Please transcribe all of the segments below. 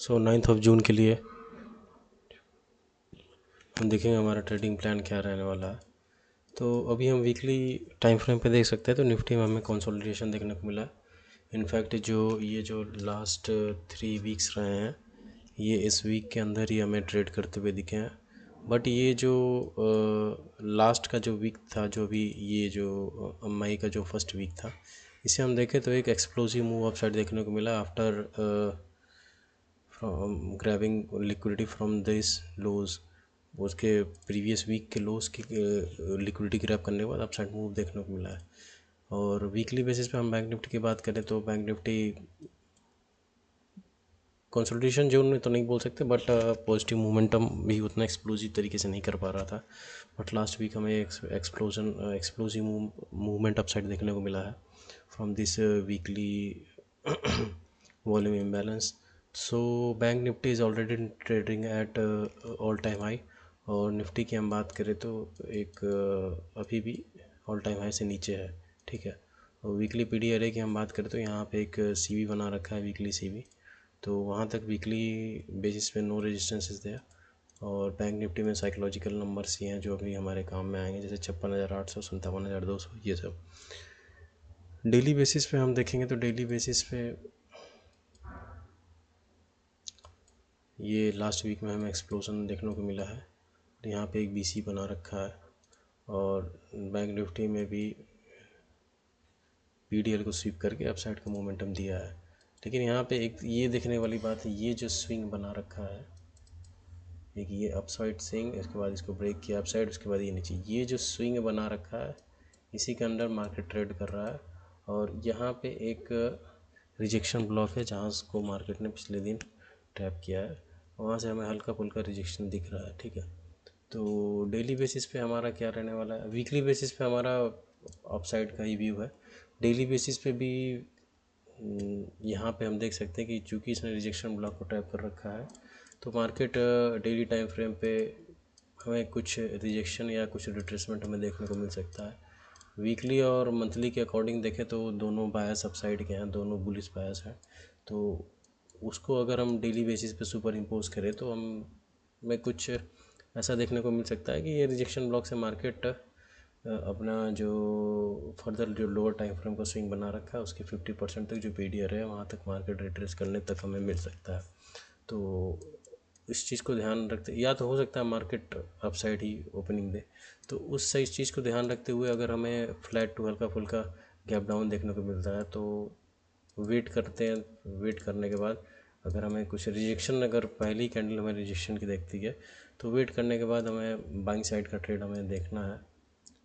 9 जून के लिए हम देखेंगे हमारा ट्रेडिंग प्लान क्या रहने वाला है। तो अभी हम वीकली टाइम फ्रेम पे देख सकते हैं तो निफ्टी में हमें कंसोलिडेशन देखने को मिला है। इनफैक्ट जो लास्ट 3 वीक्स रहे हैं, ये इस वीक के अंदर ही हमें ट्रेड करते हुए दिखे हैं। बट ये जो लास्ट का जो वीक था, जो भी ये जो मई का जो फर्स्ट वीक था, इसे हम देखें तो एक एक्सप्लोसिव मूव अप साइड देखने को मिला after from grabbing liquidity from this lows. उसके प्रीवियस वीक के लोस की लिक्विडिटी ग्रैब करने के बाद अपसाइड मूव देखने को मिला है। और वीकली बेसिस पे हम बैंक निफ्टी की बात करें तो बैंक निफ्टी कंसोलिडेशन जोन में तो नहीं बोल सकते, बट पॉजिटिव मोमेंटम भी उतना एक्सप्लोसिव तरीके से नहीं कर पा रहा था। बट लास्ट वीक हमें एक्सप्लोसिव मूवमेंट अपसाइड देखने को मिला है from this weekly volume imbalance. So bank Nifty is already trading at all time high. और निफ्टी की हम बात करें तो एक अभी भी ऑल टाइम हाई से नीचे है। ठीक है। और वीकली पी डी की हम बात करें तो यहाँ पे एक सी बना रखा है, वीकली सी। तो वहाँ तक वीकली बेसिस पे नो रेजिस्टेंस इज़ देयर। और बैंक निफ्टी में साइकोलॉजिकल नंबर्स ही हैं जो अभी हमारे काम में आएंगे, जैसे 56,800, 57,200, ये सब। डेली बेसिस पे हम देखेंगे तो डेली बेसिस पे ये लास्ट वीक में हमें एक्सप्लोजन देखने को मिला है। यहाँ पे एक बीसी बना रखा है और बैंक निफ्टी में भी पीडीएल को स्वीप करके अपसाइड का मोमेंटम दिया है। लेकिन यहाँ पे एक ये देखने वाली बात है, ये जो स्विंग बना रखा है, एक ये अपसाइड स्विंग, इसके बाद इसको ब्रेक किया अपसाइड, उसके बाद ये नीचे, ये जो स्विंग बना रखा है इसी के अंडर मार्केट ट्रेड कर रहा है। और यहाँ पे एक रिजेक्शन ब्लॉक है जहाँ को मार्केट ने पिछले दिन टैप किया है, वहाँ से हमें हल्का फुल्का रिजेक्शन दिख रहा है। ठीक है। तो डेली बेसिस पे हमारा क्या रहने वाला है, वीकली बेसिस पे हमारा अपसाइड का ही व्यू है। डेली बेसिस पे भी यहाँ पे हम देख सकते हैं कि चूँकि इसने रिजेक्शन ब्लॉक को टैप कर रखा है तो मार्केट डेली टाइम फ्रेम पे हमें कुछ रिजेक्शन या कुछ रिट्रेसमेंट हमें देखने को मिल सकता है। वीकली और मंथली के अकॉर्डिंग देखें तो दोनों बायस अपसाइड के हैं, दोनों बुलिश बायस हैं। तो उसको अगर हम डेली बेसिस पे सुपर इम्पोज करें तो हमें कुछ ऐसा देखने को मिल सकता है कि ये रिजेक्शन ब्लॉक से मार्केट अपना जो फर्दर जो लोअर टाइम फ्रेम का स्विंग बना रखा है उसके 50% तक जो पीडीआर है वहाँ तक मार्केट रिट्रेस करने तक हमें मिल सकता है। तो इस चीज़ को ध्यान रखते, या तो हो सकता है मार्केट अपसाइड ही ओपनिंग दे, तो उस सही चीज़ को ध्यान रखते हुए अगर हमें फ्लैट टू हल्का फुल्का गैप डाउन देखने को मिलता है तो वेट करते हैं। वेट करने के बाद अगर हमें कुछ रिजेक्शन, अगर पहली कैंडल हमें रिजेक्शन की देखती है तो वेट करने के बाद हमें बाइंग साइड का ट्रेड हमें देखना है।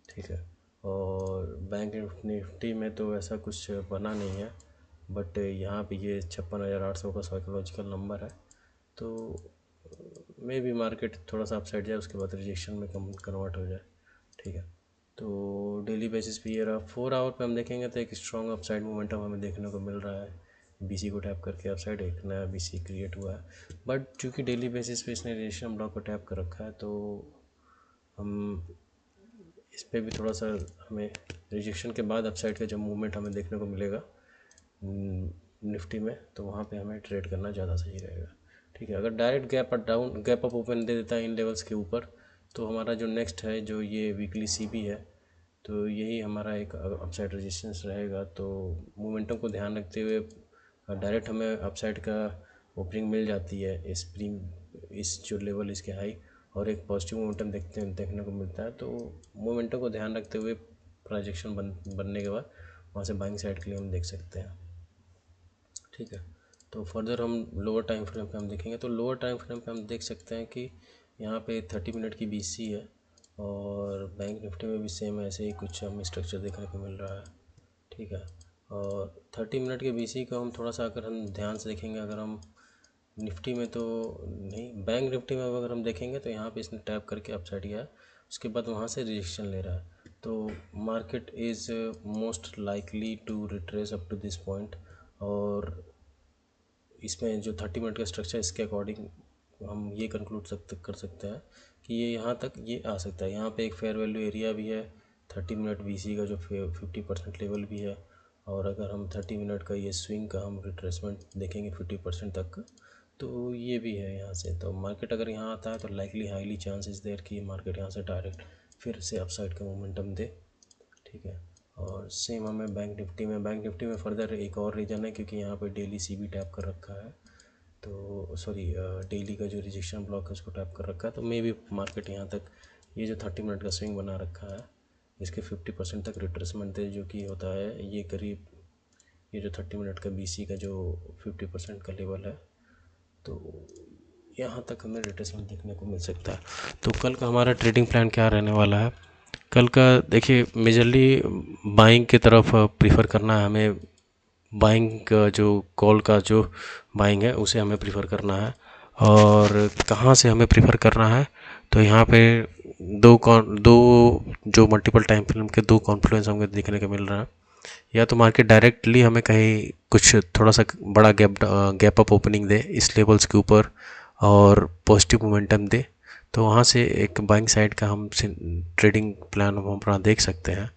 ठीक है। और बैंक निफ्टी में तो ऐसा कुछ बना नहीं है, बट यहाँ पे ये 56,800 का साइकोलॉजिकल नंबर है। तो मे भी मार्केट थोड़ा सा अपसाइड जाए, उसके बाद रिजेक्शन में कन्वर्ट हो जाए। ठीक है। तो डेली बेसिस पे ये रहा। 4 आवर पे हम देखेंगे तो एक स्ट्रॉन्ग अपसाइड मोमेंटम हमें देखने को मिल रहा है। बीसी को टैप करके अपसाइड एक नया बीसी क्रिएट हुआ है। बट चूँकि डेली बेसिस पे इसने रिजेक्शन ब्लॉक को टैप कर रखा है तो हम इस पर भी थोड़ा सा हमें रिजेक्शन के बाद अपसाइड का जब मूवमेंट हमें देखने को मिलेगा निफ्टी में तो वहाँ पे हमें ट्रेड करना ज़्यादा सही रहेगा। ठीक है। अगर डायरेक्ट गैप अप ओपन दे देता है इन लेवल्स के ऊपर तो हमारा जो नेक्स्ट है जो ये वीकली सीबी है, तो यही हमारा एक अपसाइड रेजिस्टेंस रहेगा। तो मोमेंटम को ध्यान रखते हुए डायरेक्ट हमें अपसाइड का ओपनिंग मिल जाती है इस जो लेवल इसके हाई, और एक पॉजिटिव मोमेंटम देखने को मिलता है। तो मोमेंटम को ध्यान रखते हुए प्रोजेक्शन बनने के बाद वहाँ से बाइंग साइड के लिए हम देख सकते हैं। ठीक है। तो फर्दर हम लोअर टाइम फ्रेम पे हम देखेंगे तो लोअर टाइम फ्रेम पे हम देख सकते हैं कि यहाँ पे 30 मिनट की बीसी है और बैंक निफ्टी में भी सेम ऐसे ही कुछ हमें स्ट्रक्चर देखने को मिल रहा है। ठीक है। और 30 मिनट के बीसी को हम थोड़ा सा अगर हम ध्यान से देखेंगे, अगर हम निफ्टी में तो नहीं, बैंक निफ्टी में अगर हम देखेंगे तो यहाँ पे इसने टैप करके अपसाइड गया है, उसके बाद वहाँ से रिजेक्शन ले रहा है। तो market is most likely to retrace up to this point. और इसमें जो 30 मिनट का स्ट्रक्चर, इसके अकॉर्डिंग हम ये कंक्लूड कर सकते हैं कि ये यहाँ तक ये आ सकता है। यहाँ पे एक फेयर वैल्यू एरिया भी है 30 मिनट बीसी का जो 50% लेवल भी है। और अगर हम 30 मिनट का ये स्विंग का हम रिट्रेसमेंट देखेंगे 50% तक का, तो ये भी है यहाँ से। तो मार्केट अगर यहाँ आता है तो लाइकली हाईली चांसेस देयर कि मार्केट यहाँ से डायरेक्ट फिर से अपसाइड का मोमेंटम दे, ठीक है। और सेम हमें बैंक निफ्टी में फर्दर एक और रीज़न है क्योंकि यहाँ पे डेली सीबी टैप कर रखा है, तो सॉरी डेली का जो रिजेक्शन ब्लॉक है उसको टैप कर रखा है। तो मे भी मार्केट यहाँ तक ये जो 30 मिनट का स्विंग बना रखा है इसके 50% तक रिट्रेसमेंट दे, जो कि होता है ये करीब ये जो 30 मिनट का बीसी का जो 50% का लेवल है, तो यहाँ तक हमें रिट्रेसमेंट देखने को मिल सकता है। तो कल का हमारा ट्रेडिंग प्लान क्या रहने वाला है? कल का देखिए मेजरली बाइंग की तरफ प्रीफर करना है हमें। बाइंग का जो कॉल का जो बाइंग है उसे हमें प्रीफर करना है। और कहाँ से हमें प्रीफर करना है? तो यहाँ पे दो जो मल्टीपल टाइम फ्रेम के दो कॉन्फ्लुएंस हमें देखने को मिल रहा है। या तो मार्केट डायरेक्टली हमें कहीं कुछ थोड़ा सा बड़ा गैप अप ओपनिंग दे इस लेवल्स के ऊपर और पॉजिटिव मोमेंटम दे, तो वहाँ से एक बाइंग साइड का हम ट्रेडिंग प्लान हम अपना देख सकते हैं।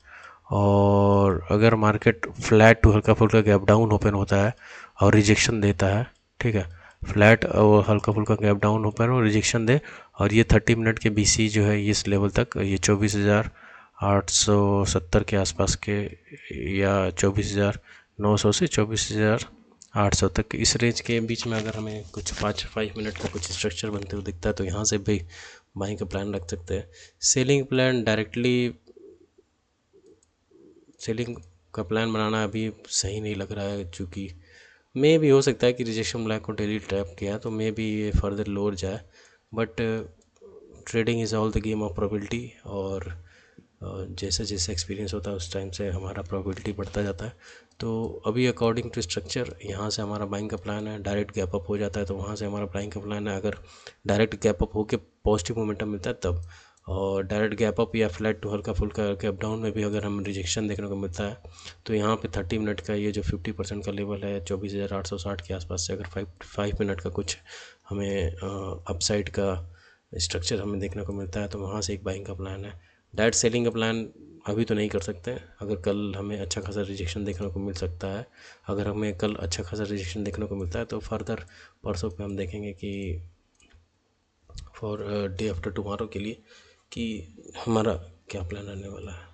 और अगर मार्केट फ्लैट टू हल्का फुल्का गैप डाउन ओपन होता है और रिजेक्शन देता है, ठीक है, फ्लैट और हल्का फुल्का गैप डाउन ओपन और रिजेक्शन दे और ये 30 मिनट के बीसी जो है इस लेवल तक ये 24,870 के आसपास के या 24,900 से 24,800 तक इस रेंज के बीच में अगर हमें कुछ 5 मिनट का कुछ स्ट्रक्चर बनते हुए दिखता है तो यहाँ से भी बाइंग का प्लान रख सकते हैं। सेलिंग प्लान डायरेक्टली सेलिंग का प्लान बनाना अभी सही नहीं लग रहा है, चूँकि मे भी हो सकता है कि रिजेक्शन ब्लैक को डेली ट्रैप किया तो मे भी ये फर्दर लोअर जाए, but trading is all the game of probability. और जैसे जैसे एक्सपीरियंस होता है उस टाइम से हमारा प्रोबेबिलिटी बढ़ता जाता है। तो अभी अकॉर्डिंग टू स्ट्रक्चर यहाँ से हमारा बाइंग का प्लान है, डायरेक्ट गैप अप हो जाता है तो वहाँ से हमारा बाइंग का प्लान है। अगर डायरेक्ट गैप अप होकर पॉजिटिव मोमेंटम मिलता है तब, और डायरेक्ट गैप अप या फ्लैट टू हल्का फुल्का गैप डाउन में भी अगर हम रिजेक्शन देखने को मिलता है तो यहाँ पे 30 मिनट का ये जो 50% का लेवल है 24,860 के आसपास से अगर 5 मिनट का कुछ हमें अपसाइड का स्ट्रक्चर हमें देखने को मिलता है तो वहाँ से एक बाइंग का प्लान है। डायरेक्ट सेलिंग का प्लान अभी तो नहीं कर सकते। अगर कल हमें अच्छा खासा रिजेक्शन देखने को मिल सकता है, अगर हमें कल अच्छा खासा रिजेक्शन देखने को मिलता है तो फर्दर परसों पे हम देखेंगे कि फॉर डे आफ्टर टुमारो के लिए कि हमारा क्या प्लान रहने वाला है।